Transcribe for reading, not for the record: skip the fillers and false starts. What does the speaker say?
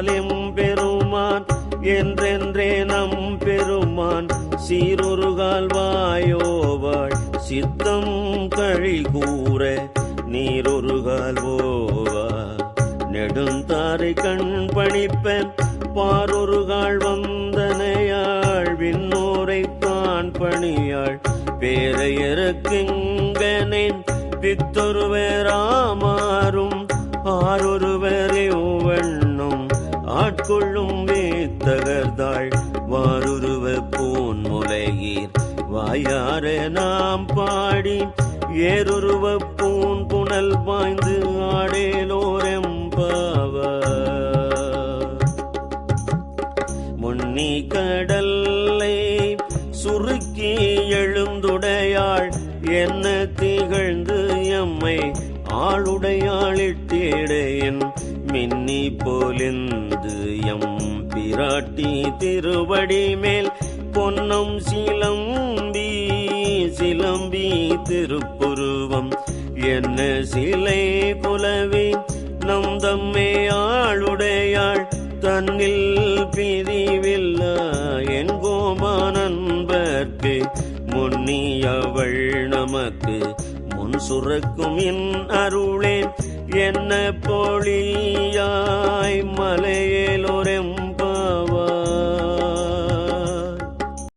ஆலிம் பெருமான் என்றென்றே நம் பெருமான் சீரொருகால் வாயோவாள் சித்தம் கழி கூற நீரொருகால் ஓவா நெடுந்தாரை கண் பணிப்பன் பாரொருகாள் வந்தனையாள் விண்ணோரை தான் பணியாள் பேரையறக்கிங்கனேன் பித்தொருவராமாறும் ஆரொருவரே வண்ணம் ஆட்கொள்ளும் வேத்தகர்தாள் வாருருவ பூன் முலையீர் வாயார நாம் பாடி ஏருருவ பூன் புனல் பாய்ந்து ஆடேலோரெம்பாவார். முன்னி கடல்லை சுருக்கி எழுந்துடையாள் என்ன திகழ்ந்து எம்மை ஆளுடையாளிட்டேடையன் மின்னி போலிந்து எம் பிராட்டி திருவடி மேல் பொன்னம் சிலம்பி சிலம்பி திருப்புருவம் என்ன சிலை புலவி நம் தம்மே ஆளுடையாள் தன்னில் பிரிவில்லா என் கோமானன்பர்க்கு முன்னியவள் நமக்கு முன் சுரக்கும் என் அருளே என்ன பொழியாய் மலையேலோரெம்